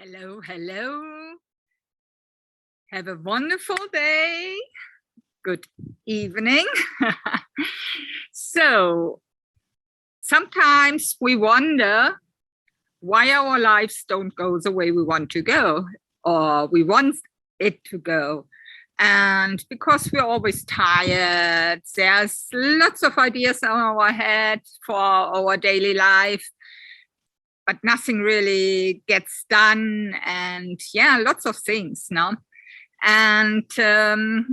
Hello, hello. Have a wonderful day. Good evening. So, sometimes we wonder why our lives don't go the way we want to go, or we want it to go. And because we're always tired, there's lots of ideas on our head for our daily life, but nothing really gets done. And lots of things, no? And to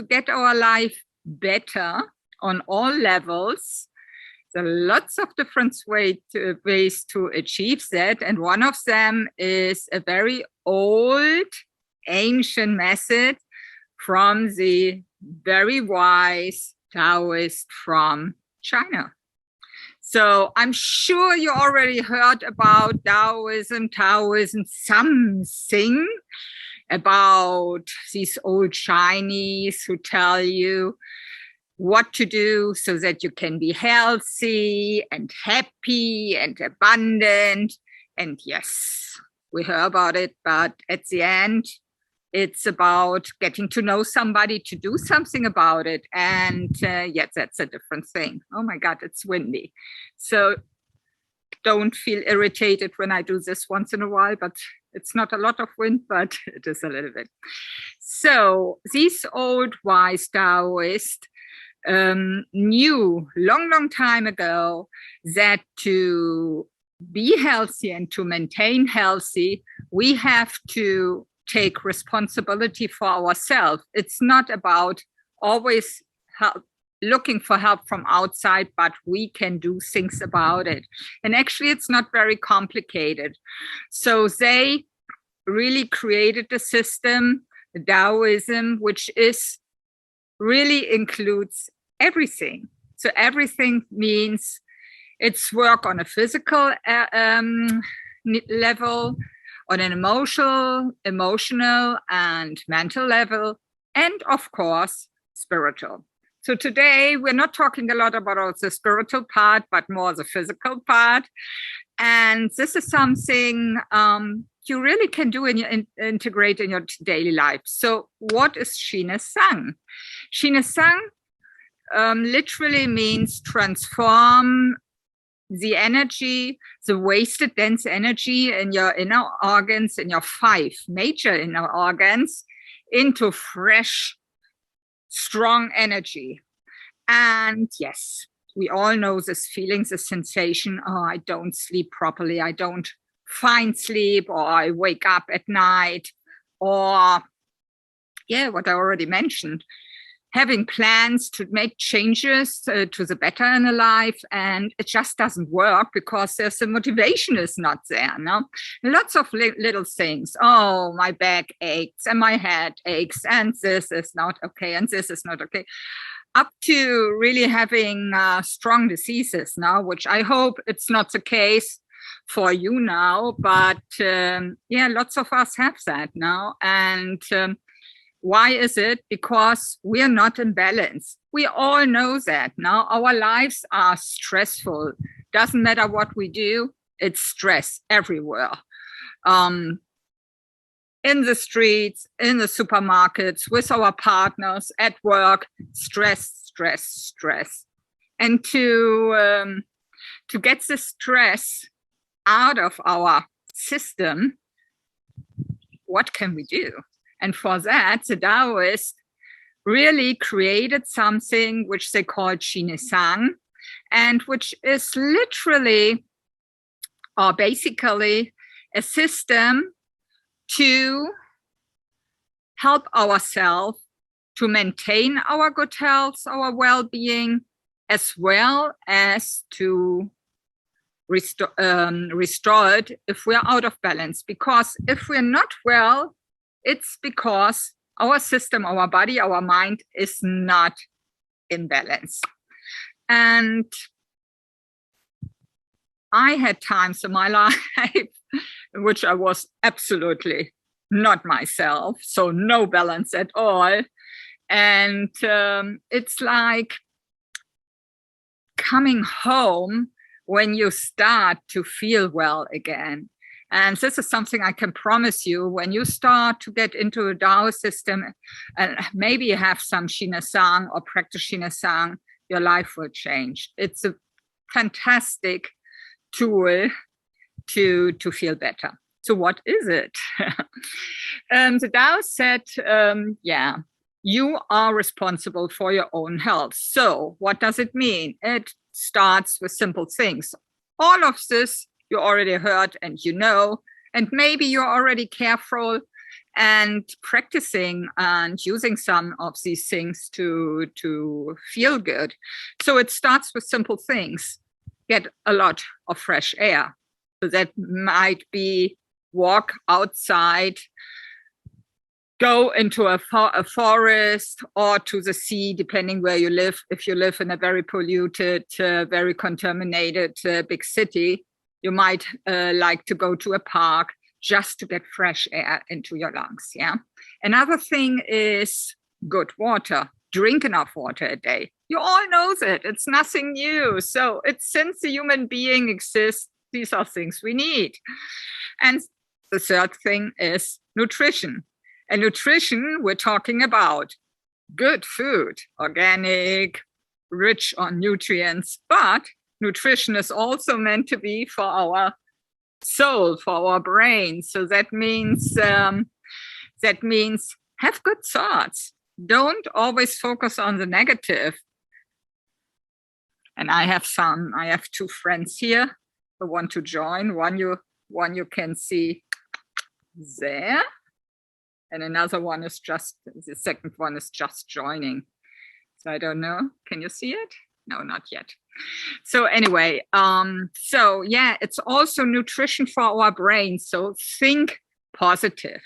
get our life better on all levels, there are lots of different ways to achieve that. And one of them is a very old, ancient method from the very wise Taoist from China. So I'm sure you already heard about Taoism, something about these old Chinese who tell you what to do so that you can be healthy and happy and abundant. And yes, we heard about it, but at the end, it's about getting to know somebody to do something about it. And that's a different thing. Oh my God, it's windy. So don't feel irritated when I do this once in a while, but it's not a lot of wind, but it is a little bit. So these old wise Taoists knew long time ago that to be healthy and to maintain healthy, we have to take responsibility for ourselves. It's not about always looking for help from outside, but we can do things about it. And actually, it's not very complicated. So they really created a system, Taoism, which really includes everything. So everything means it's work on a physical level, on an emotional and mental level, and of course, spiritual. So today we're not talking a lot about the spiritual part, but more the physical part. And this is something you really can do and integrate in your daily life. So what is Chi Nei Tsang? Chi Nei Tsang literally means transform the energy, the wasted dense energy in your inner organs, in your 5 major inner organs, into fresh, strong energy. And yes, we all know this feeling, this sensation, oh, I don't sleep properly, I don't find sleep, or I wake up at night, or what I already mentioned, having plans to make changes to the better in the life, and it just doesn't work because the motivation is not there. No, lots of little things. Oh, my back aches and my head aches, and this is not okay, and this is not okay. Up to really having strong diseases now, which I hope it's not the case for you now, but lots of us have that now. And why is it? Because we are not in balance. We all know that now. Our lives are stressful. Doesn't matter what we do, it's stress everywhere. In the streets, in the supermarkets, with our partners, at work, stress. And to get the stress out of our system, what can we do? And for that, the Taoists really created something which they call Chi Nei Tsang, and which is literally, or basically, a system to help ourselves to maintain our good health, our well-being, as well as to restore it if we're out of balance. Because if we're not well, it's because our system, our body, our mind is not in balance. And I had times in my life in which I was absolutely not myself, so no balance at all. And it's like coming home when you start to feel well again. And this is something I can promise you. When you start to get into a Tao system and maybe you have some Chi Nei Tsang or practice Chi Nei Tsang, your life will change. It's a fantastic tool to feel better. So what is it? The Tao said, you are responsible for your own health. So what does it mean? It starts with simple things. All of this you already heard and you know, and maybe you're already careful and practicing and using some of these things to feel good. So it starts with simple things. Get a lot of fresh air. So that might be walk outside, go into a forest or to the sea, depending where you live. If you live in a very polluted, very contaminated big city, you might like to go to a park just to get fresh air into your lungs. Yeah. Another thing is good water. Drink enough water a day. You all know that. It's nothing new. So it's since the human being exists, these are things we need. And the third thing is nutrition. And nutrition, we're talking about good food, organic, rich on nutrients, but nutrition is also meant to be for our soul, for our brain. So that means have good thoughts. Don't always focus on the negative. And I have two friends here who want to join. One you can see there. And another one is the second one is just joining. So I don't know. Can you see it? No, not yet. So anyway, it's also nutrition for our brain. So think positive.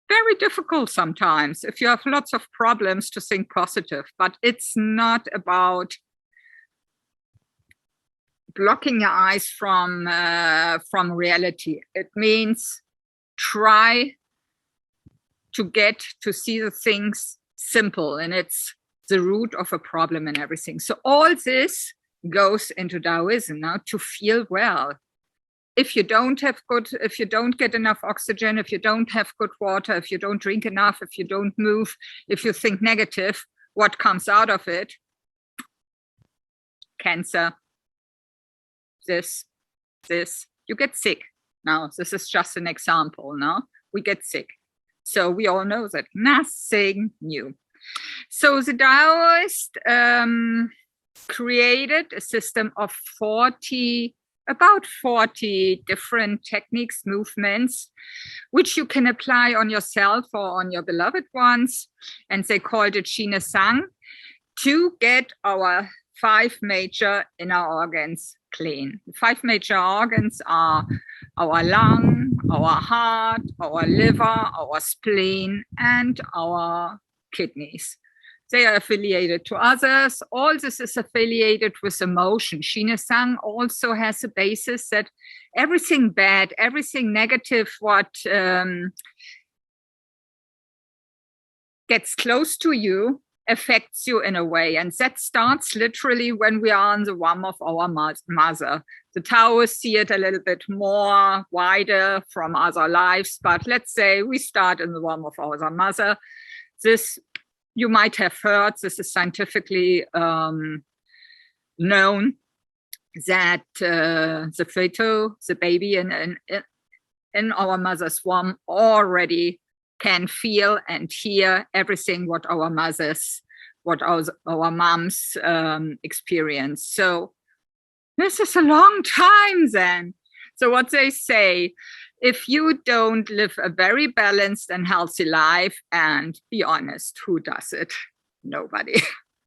Very difficult sometimes if you have lots of problems to think positive, but it's not about blocking your eyes from reality. It means try to get to see the things simple, and it's the root of a problem and everything. So all this goes into Taoism now to feel well. If you don't get enough oxygen, if you don't have good water, if you don't drink enough, if you don't move, if you think negative, what comes out of it? Cancer, this, you get sick. Now, this is just an example, no? We get sick. So we all know that, nothing new. So the Taoists created a system of about 40 different techniques, movements, which you can apply on yourself or on your beloved ones. And they called it Chi Nei Tsang to get our 5 major inner organs clean. The 5 major organs are our lung, our heart, our liver, our spleen, and our kidneys. They are affiliated to others. All this is affiliated with emotion. Chi Nei Tsang also has a basis that everything bad, everything negative, what gets close to you affects you in a way. And that starts literally when we are in the womb of our mother. The Taoists see it a little bit more wider from other lives, but let's say we start in the womb of our mother. This, you might have heard, this is scientifically known, that the fetus, the baby in our mother's womb already can feel and hear everything what our moms experience. So this is a long time then. So what they say, if you don't live a very balanced and healthy life, and be honest, who does it? Nobody.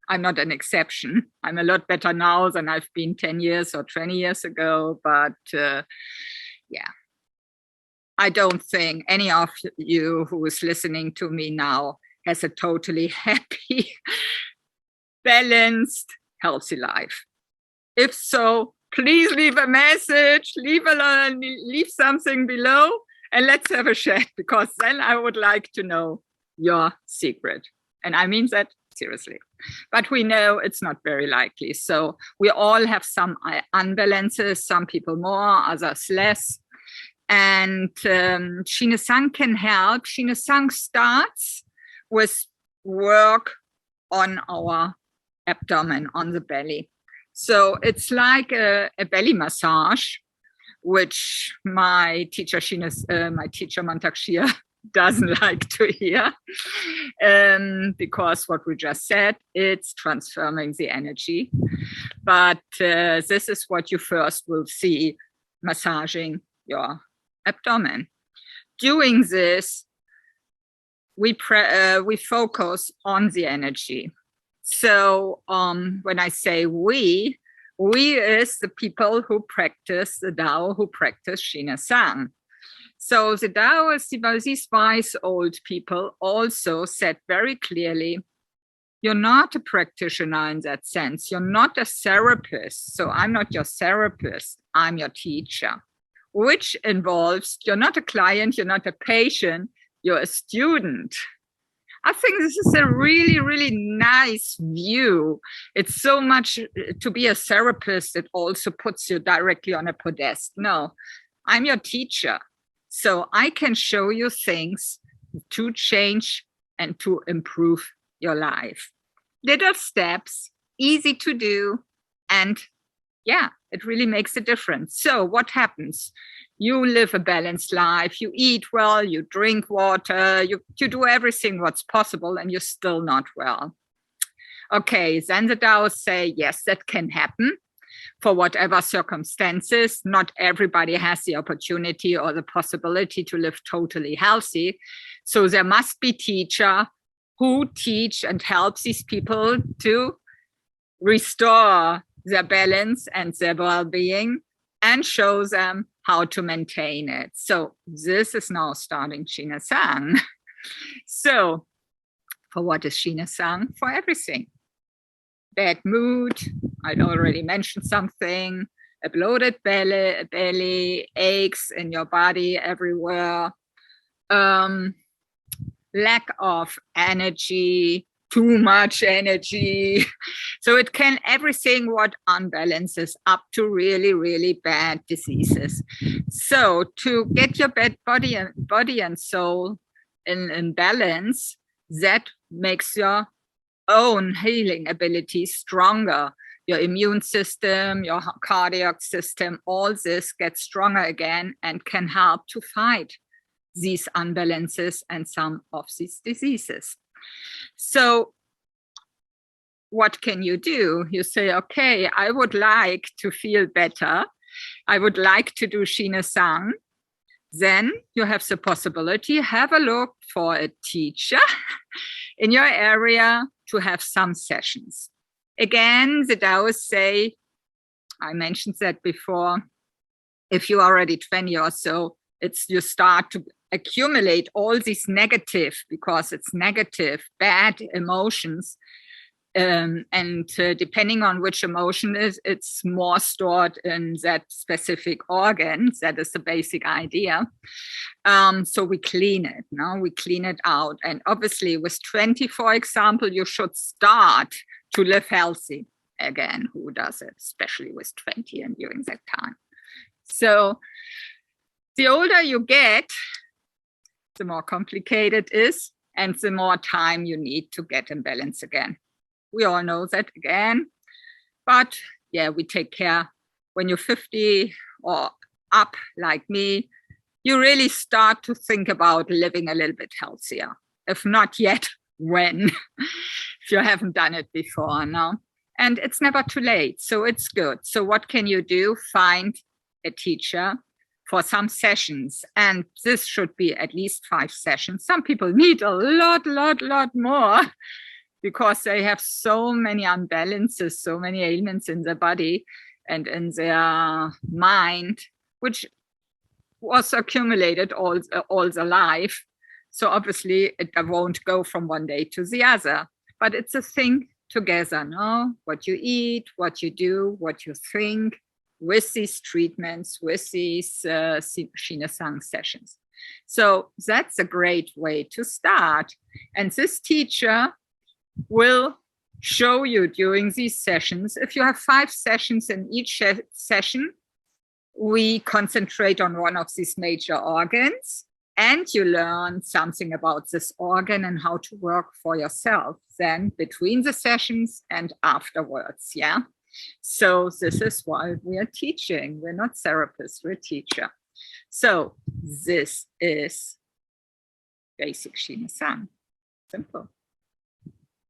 I'm not an exception. I'm a lot better now than I've been 10 years or 20 years ago. But I don't think any of you who is listening to me now has a totally happy, balanced, healthy life. If so, please leave a message, leave something below, and let's have a chat, because then I would like to know your secret. And I mean that seriously. But we know it's not very likely. So we all have some unbalances, some people more, others less. And Chi Nei Tsang can help. Chi Nei Tsang starts with work on our abdomen, on the belly. So it's like a belly massage, which my teacher Mantak Shia doesn't like to hear, because what we just said, it's transforming the energy. But this is what you first will see, massaging your abdomen. Doing this, we focus on the energy. So when I say we is the people who practice the Tao, who practice Chi Nei Tsang. So the daoists, these wise old people, also said very clearly, you're not a practitioner in that sense. You're not a therapist. So I'm not your therapist. I'm your teacher, which involves you're not a client, you're not a patient, you're a student. I think this is a really, really nice view. It's so much to be a therapist, it also puts you directly on a podest. No, I'm your teacher. So I can show you things to change and to improve your life. Little steps, easy to do, and yeah, it really makes a difference. So what happens? You live a balanced life, you eat well, you drink water, you do everything what's possible, and you're still not well. Okay, then the Taoists say, yes, that can happen for whatever circumstances. Not everybody has the opportunity or the possibility to live totally healthy. So there must be teachers who teach and help these people to restore their balance and their well-being and show them how to maintain it. So this is now starting Chi Nei Tsang. So for what is Chi Nei Tsang? For everything. Bad mood, I already mentioned something, a bloated belly, aches in your body everywhere, lack of energy, too much energy. So it can everything what unbalances up to really, really bad diseases. So to get your body and soul in balance, that makes your own healing ability stronger. Your immune system, your cardiac system, all this gets stronger again and can help to fight these unbalances and some of these diseases. So what can you do? You say, okay, I would like to feel better. I would like to do Chi Nei Tsang. Then you have the possibility, have a look for a teacher in your area to have some sessions. Again, the Taoists say, I mentioned that before, if you're already 20 or so, you start to accumulate all these negative, because it's negative, bad emotions. Depending on which emotion is, it's more stored in that specific organ. That is the basic idea. So we clean it. We clean it out. And obviously with 20, for example, you should start to live healthy again. Who does it, especially with 20 and during that time? So the older you get, the more complicated it is, and the more time you need to get in balance again. We all know that again, but yeah, we take care. When you're 50 or up like me, you really start to think about living a little bit healthier. If not yet, when? If you haven't done it before, no? And it's never too late, so it's good. So what can you do? Find a teacher for some sessions, and this should be at least 5 sessions. Some people need a lot more, because they have so many unbalances, so many ailments in their body and in their mind, which was accumulated all their life. So obviously it won't go from one day to the other, but it's a thing together, no? What you eat, what you do, what you think, with these treatments, with these Chi Nei Tsang sessions. So that's a great way to start. And this teacher will show you during these sessions. If you have 5 sessions in each session, we concentrate on one of these major organs, and you learn something about this organ and how to work for yourself then between the sessions and afterwards. Yeah. So this is why we are teaching. We're not therapists, we're teacher. So this is basic Chi Nei Tsang. Simple.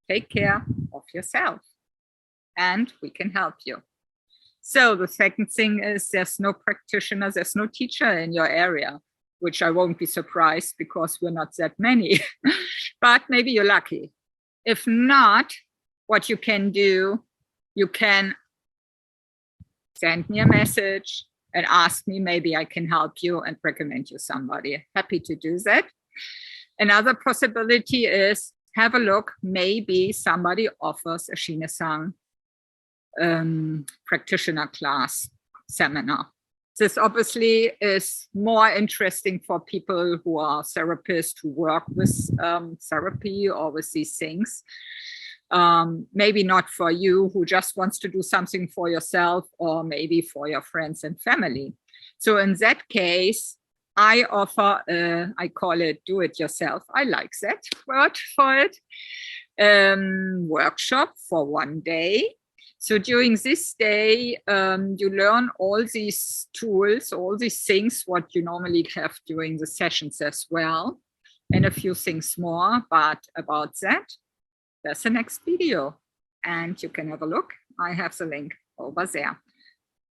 Take care of yourself and we can help you. So the second thing is there's no practitioner, there's no teacher in your area, which I won't be surprised because we're not that many, but maybe you're lucky. If not, what you can do, you can send me a message and ask me, maybe I can help you and recommend you somebody. Happy to do that. Another possibility is have a look, maybe somebody offers a Chi Nei Tsang practitioner class seminar. This obviously is more interesting for people who are therapists who work with therapy or with these things. Maybe not for you who just wants to do something for yourself or maybe for your friends and family. So in that case, I offer, I call it do it yourself. I like that word for it. Workshop for 1 day. So during this day, you learn all these tools, all these things, what you normally have during the sessions as well, and a few things more. But about that, there's the next video, and you can have a look. I have the link over there.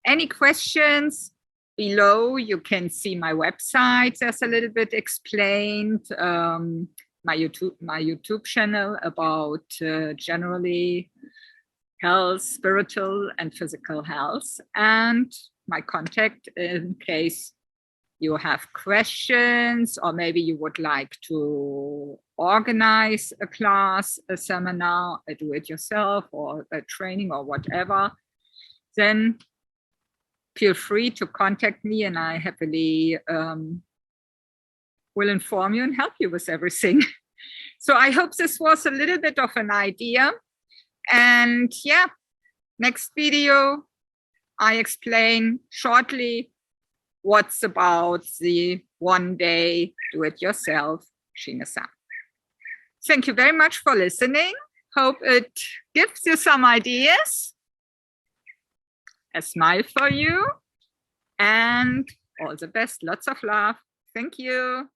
Any questions? Below, you can see my website. There's a little bit explained. My YouTube channel about generally health, spiritual and physical health, and my contact in case you have questions or maybe you would like to organize a class, a seminar, a do-it-yourself or a training or whatever, then feel free to contact me and I happily will inform you and help you with everything. So I hope this was a little bit of an idea. And yeah, next video, I explain shortly what's about the 1 day do-it-yourself Chi Nei Tsang. Thank you very much for listening. Hope it gives you some ideas. A smile for you and all the best. Lots of love. Thank you.